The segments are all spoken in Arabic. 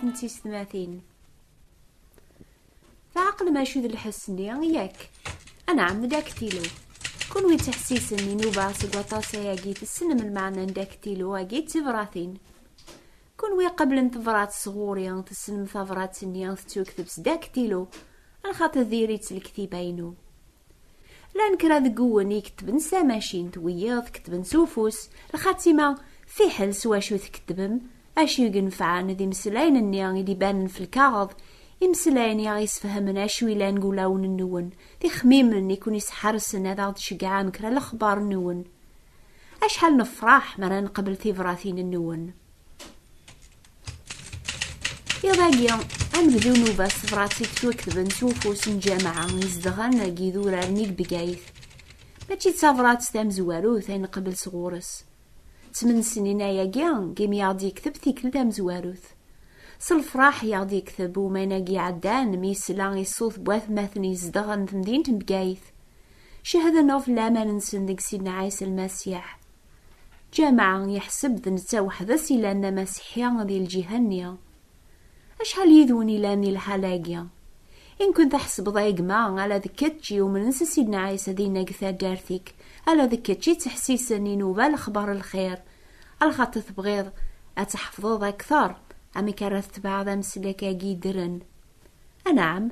تنتيس ثماثين. فعقل ما شو ذي الحسني ياك أنا عم داكتيلو كون وين تحسيس اني نوبا سقطاسا ياكي تسلم المعنى داكتيلو واكي تفراثين كون وين قبل انتفرات صغوري تسلم ثفرات اني تكتب داكتيلو الخاطر ذيريت الكتيبينو لا نكرا ذقوان يكتب نسا ماشين تويض كتب سوفوس الخاتمة في حل سوا شو تكتبم اش ينفعان ذي مسلاين اني دي بان في الكاغض يمسلاين يسفهمنا شوي لا نقولاون النون ذي خميم يكون يسحرسن هذا تشجع مكرا الاخبار النون اشحال نفرح مرة نقبل ثيفراثين النون يضاقيا أنبذو نوبا سفراتي توكتب نسوفوس نجامعة نزدغان كيذورا نيك بقايث ماشي تسافرات ستام زوارو ثين قبل صغورس 8 سنين ياكيا كيم يعضي يكتب ثيكل تام زواروث سالفراح يعضي يكتب وما يناقي عدان ميسلا يصوث بواث ماثني يزدغن في مدينة بقايث شهد نوف لاما ننسن ديك سيدنا عيسى المسيح جامعة يحسب ذنتا وحدة سيلانا مسيحيا ذي الجهنية أشحال يذوني لاني الحلاقيا إن كنت أحسب ضايق ما على ذكتشي ومن ننسى سيدنا عيسى دينا قثا دارثيك على ذكتشي تحسيسني نوبا الأخبار الخير الخاطر تبغيض أتحفظوض أكثر أمي كرثت بعض أمسلك قيدرن أنعم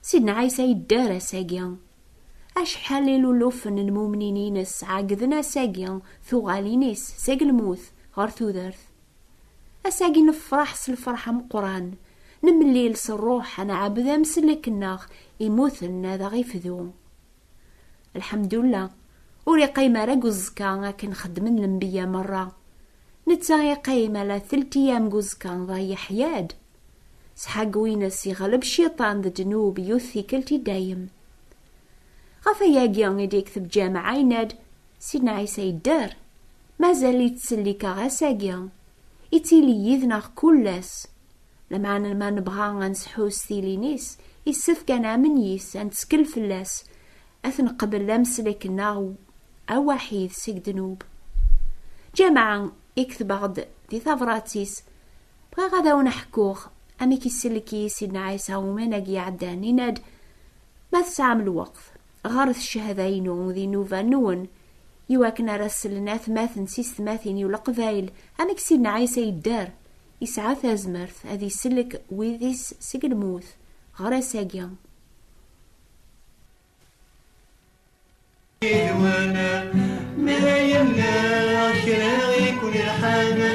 سيدنا عيسى يدار ساقيا أشحال لولوفن المؤمنينينس عاقذنا ساقيا ثوغالينيس ساق الموث غرثو ذرث أساقي نفرح سالفرحة مقران نمليل سالروح أنا عبدا مسلك الناغ يموثلنا ذا غيفذو الحمد لله وري قيمة راقوزكا كنخدمن الانبياء مرة نتا قيمة لا 3 أيام قوزكا ضايا حياد سحاق وينس يغلب الشيطان ذا جنوب يوثي كلتي دايم غفا ياقيا يديك ثب جامعة يناد سيدنا عيسى يدار مازال يتسليكا غاساقيا يتيلي يذنغ كلاس لمعنا ما نبغى نسحوس ثيلينيس يسفك أنا من يس نتسكل فلاس أثن قبل لمسلك الناغ أو وحيد سيك دنوب جامعا يكتب غد دي ثفراتيس بغا غدا ونحكوخ أمي كيسلكي سيدنا عيسى ومناقي عدان يناد ما تسعام الوقت غارث الشهدين ذي نوفا نون يواكنا رسلنا 38 يولق ذايل أمك سيدنا عيسى يدار يسعى ثازمرث هذي سلك ويذيس سيق الموث غرا ساقيا وانا ما يمنا كراغي كل الحانا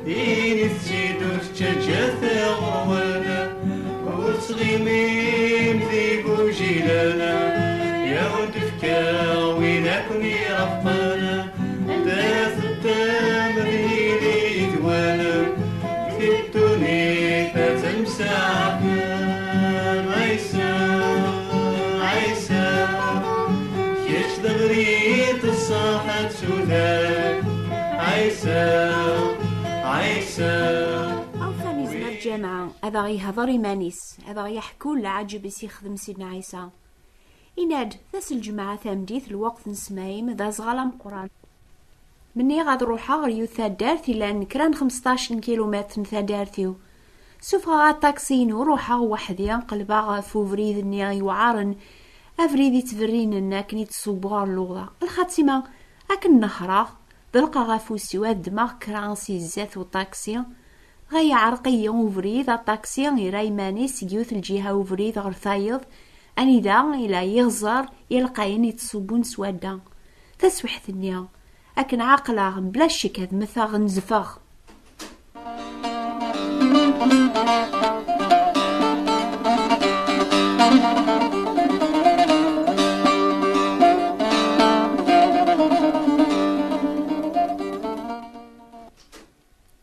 إني تسيدو تجاثا غوانا وصغيمين ذي بوجيلانا يا ودفكا ويناكني رفانا داس التمريني دوانا كتبتوني فتمسعنا عيسى عيسى كيش دغريت الصاحة سودان عيسى عيسى أو ثاني زمر جامعة هذا غيهضر مانيس هذا غيحكو لعجب يخدم سيدنا عيسى يناد ثاس الجماعة ثامديث الوقت نسمايم ذا زغالة مقران مني غاد روحا غريو ثادارثي لان كران 15 كيلومتر ثادارثيو سوف غاد تاكسينو روحا وحدي نقلبا فوفريد ني يوعارن افريدي تفرين كني تصوبغار اللغة الخاتمة اكن نهرا ذلقا غافوسيو الدماغ كرانسي الزات وطاكسي غايا عرقية وفريد الطاكسي يراي مانيس يوث الجهة وفريد غرثايض أني دا إلى يغزر يلقاين يتصوبون سوادا تسوحت النيا أكن عاقلا بلا شك هاد مثا نزفغ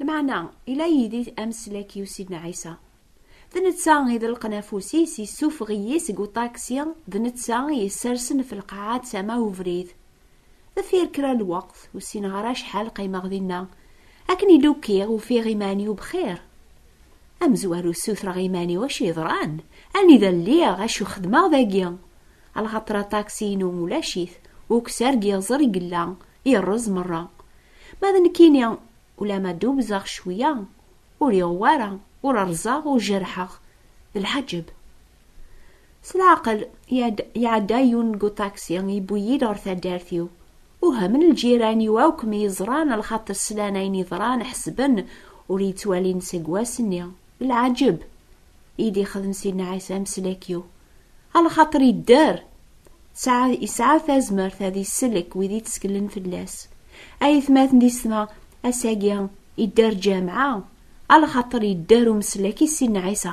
المعنى إلى يدي أمسلك يوسيدنا عيسى ذنتسا إذا القنافوسيس يسوف غيس قو طاكسيا ذنتسا يسرسن في القاعات سما وفريد ذفير كرا الوقت وسين غرا شحال قيمة غدينا أكني دوكي وفي غيماني وبخير أم زوارو السوثر غيماني واش يضران أني ذا اللي غاشو خدمة ذاقيا على خاطر طاكسينو مولاشيث وكسار يغزر يقلا يرز مرة ماذا نكينيا ولا ما دوب زاغ شوية وري غوارا وررزاغ وجرحغ الحجب. سالعقل يعدايون قو طاكسي يبويي دار ثدارثيو وهم الجيران يواوكم يزران الخط السلانين يضران حسبن وريد توالين سقواسنيا العجب يدي خدم سيدنا عيسى مسلاكيو على خاطر يدار يسعى ثازمر هذه السلك ويدي تسكلن في اللاس اي ثماث دي سما اساقيا يدار جامعة على خاطر يدارو مسلاكي سيدنا عيسى.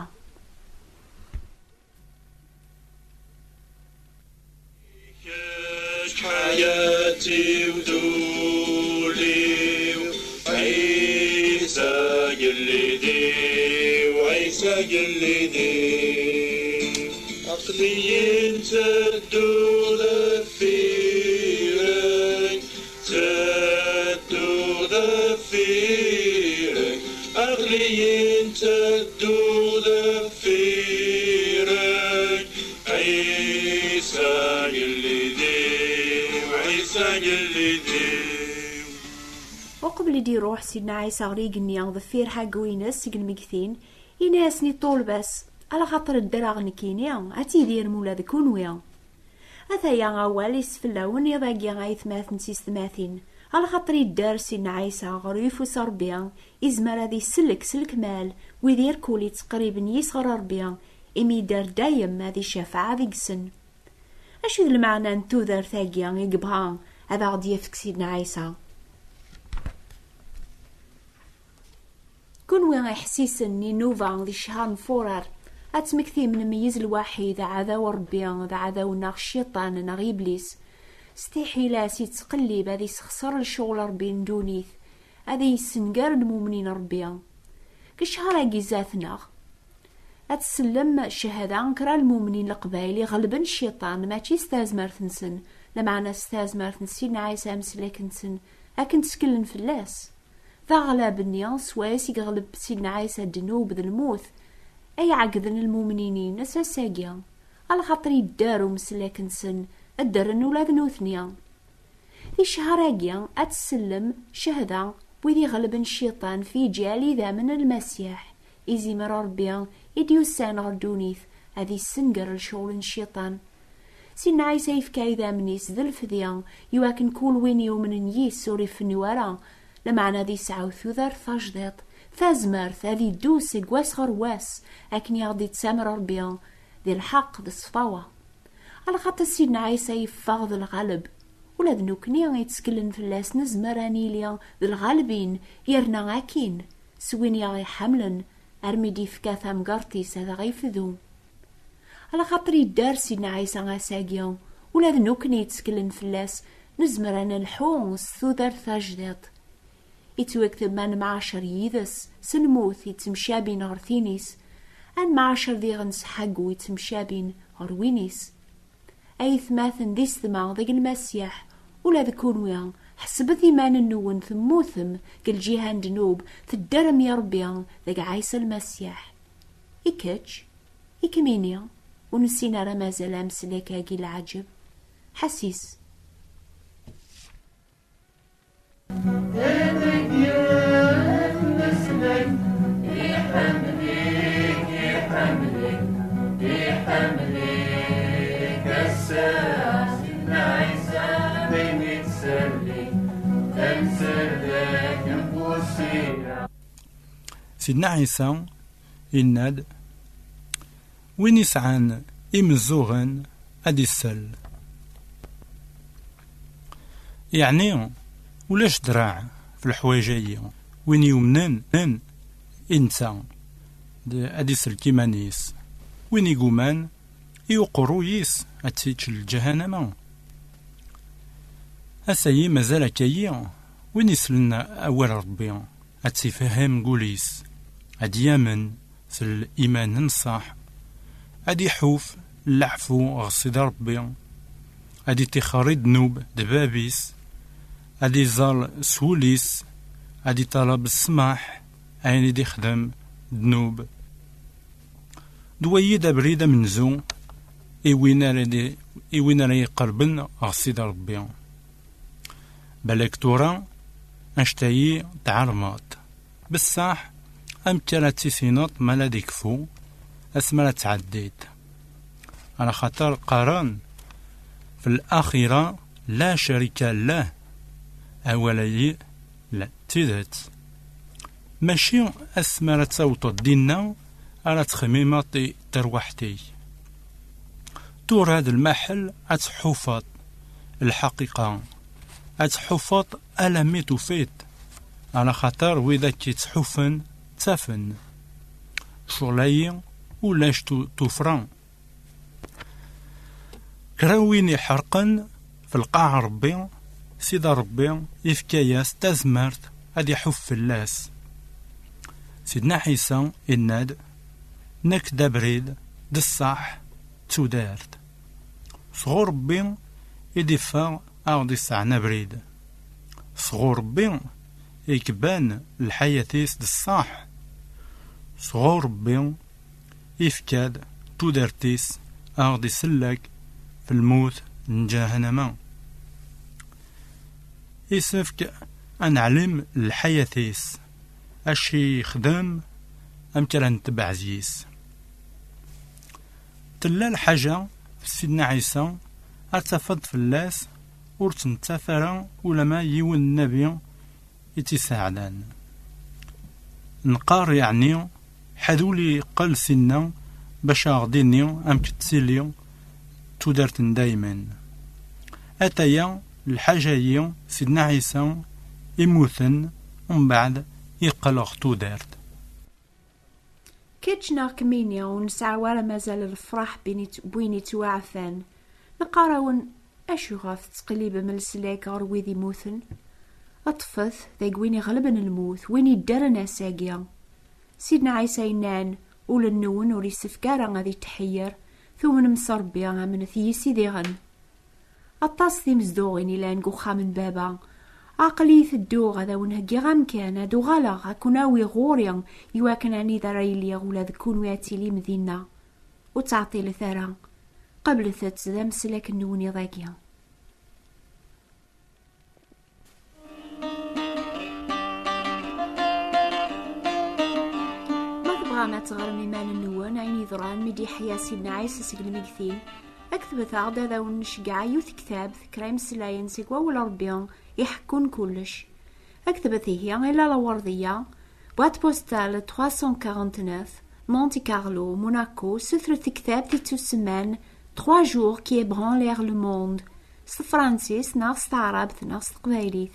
حياتي ودولي وعيسى جلدي وعيسى جلدي عقلي انت تدور فيك تدور فيك عقلي انت تدور فيك عيسى جلدي وقبل دي روح سيدنا عيسى غريق النيان ضفير حق وينس سيق المكثين يناسني طول بس على خاطر الدراغ نكينيا عتي دير مولا ذكون ويا أثايا غوالي سفلاون يضاقيا غايث ماثن سيستماثين على خاطر يدار سيدنا عيسى غريف وصربيا إزمار هذي سلك مال ويدير كولي تقريبا يصغر ربيا إمي دار دايم هذي شافعة ذي قسن. أشو ذا المعنى نتو ذار ثاقيا يقبها هذا غدي يفك سيدنا عيسى كون وين إحسيسن نوفا ذي شهر نفورر أتمكثي من ميز الوحيد عذا وربيا ذا عذا وناغ الشيطان ناغ إبليس استحيلا سيتقلب هذي سخسر الشغل ربي ندونيث هذي يسنقار المؤمنين ربيا كشهر أجيزاتنا أتسلم شهادة كرا المؤمنين القبايل يغلبن الشيطان ماشي استازمر ثنسن لمعنى استازمر ثنسين عيسى مسلاك نسن أكن تسكلن في اللاس ذا غلاب النياس واس يغلب سيدنا عيسى الدنوب ذا الموت أي عقدن المؤمنين أساساقيا على خاطر يدارو مسلاك نسن الدرن ولاد نوثنيا في شهراقيا أتسلم شهادة ويدي غلبن الشيطان في جالي ذا من المسيح إزي مرار بيا إديوسان غردونيث هذي السنقر لشغل الشيطان سيدنا عيسى يفكاي ذا منيس ذا الفذيان يواكن كل وين يوم نيس سوري في النوارا لمعنى ذي سعو ثوذر ثاجدط ثازمرث هذي دوس قواس غرواس أكن يغدي تسامر ربيا ذي الحق ذي الصفاوة على خاطر سيدنا عيسى يفاغ ذي الغالب ولا ذنوكني يتسكلن في اللاس نزمراني ليا ذي الغالبين يرنا أكين سوين يغي حملن أرمي دي فكاثا مقارتيس هذا غيفذو على خاطر يدار سيدنا عيسى غاساقيا ولا ذنوكني يتسكلن في اللاس نزمرانا الحونس ثوذر ثاجدط يتوكتب من معاشر يذس سنموث يتمشابين غرثينيس أن معاشر ذي غنس حقو يتمشابين غروينيس أي ثماثن ذي ثما ذي المسيح ولا ذكون ويان حسب ثمان النون ثموثم قل جيهان دنوب تدرم يا ربيان ذي عيسى المسيح إكتش إكمينيا ونسينا رمز لامس لكاقي العجب حسيس سيدنا عيسى يناد وين يسعان إمزوغن أدي السل يعني ولاش دراع في الحوايجية وين يمنن إنسان أدي السل كيمانيس وين يقومان يوقرو يس أتسيتش الجهنم أسايي مازال كايا وين يسلنا أول ربي أتسيفهم قوليس أديامن في الإيمان نصح أدي حوف العفو غصيد ربي أدي تخاريد نوب دبابيس أدي زال سوليس أدي طلب السماح أين دي خدم دنوب دويدا بريدة من زو إيوين راه يقربن غصيد ربي بالك تورا أشتايي تعرمات بصح أمكرة تيسينوط مالا ديكفو أسمرة تعديت على خاطر قارن في الآخرة لا شريك له أولي لا تيدت ماشي أسمرة توطو دينا على تخميمة تروحتي تور هذا المحل أتحفظ الحقيقة أتحفظ ألمي تفيد على خاطر وإذا كيتحفن تفن شغلاي ولاش تفران كراويني حرقا في القاع ربي سيدا ربي إفكاياس تزمرت هادي حف اللاس سيدنا عيسى الناد نك دابريد دصاح تودارت صغور ربي يدفع أغدي سعنا بريد صغور ربي يكبان الحياتيس دصاح صغور ربي يفكاد تودارتيس أغدي سلك في الموت نجاهنما يسفك أن علم الحياتيس أشي خدام أمكرا نتبع عزيز تلا الحاجة سيدنا عيسى أتفض في اللاس ورتنتفر ولما يون النبي يتساعدان نقار يعني حذولي قل سنة باش غديني أم كتسيلي تودرتن دايما أتايا الحاجة هي سيدنا عيسى يموثن ومن بعد يقلغ تودرت كيتشنا كمينيا ونسعى ورا مازال الفرح بويني توعفان نقاراون أشو غاف تقليب من السلاك غير ويدي موثن أطفث ذاك وين يغلبن الموت وين يدرنا ساقيا سيدنا عيسى ينان ولنون وري سفكارا غادي تحير ثم نمصربيا من ثيسي ديغن الطاس ذي مزدوغين إلان قوخا من بابا عقلي ثدو غدا ونهجي غام كان دو غالا غاكوناوي غوريا يواكن عني ذرايلي ولا ذكون وياتي لي مدينة وتعطي لثرا قبل ثت ذا مسلك النوني ضاقيا ما تغرمي مال النوان عيني ذران مدي حيا سيدنا عيسى سجل مكثين أكتب ثاغدا ذا ونشقع يوث كتاب ذكرايم سلاين سيقوا ولا ربيان يحكون كلش أكتب ثيه إلا لوردية بوات بوستال 349 مونتي كارلو موناكو سثرة كتاب تتسمان 3 jours qui ébranlèrent le monde فرانسيس ناس عرب ناس قبايليث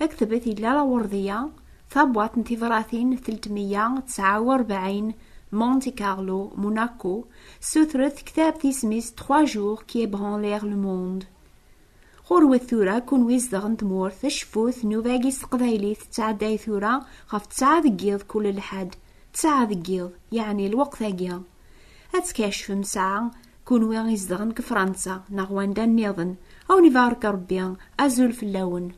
أكتبت إلا لوردية ثابوات انتظاراتين 349 مونتي كارلو موناكو سثرت كتاب تسميس 3 jours qui ébranlèrent le monde غور الثورة كون ويزدغن تمورث شفوث نوفاقيس قبايليث تعداي ثورة غف 9 دقيض كل الحد 9 دقيض يعني الوقت هاقيا هتكاشف مساعة كون وين يزدغن كفرنسا نغوان دان نيضن أو نفارك ربيان أزول في اللون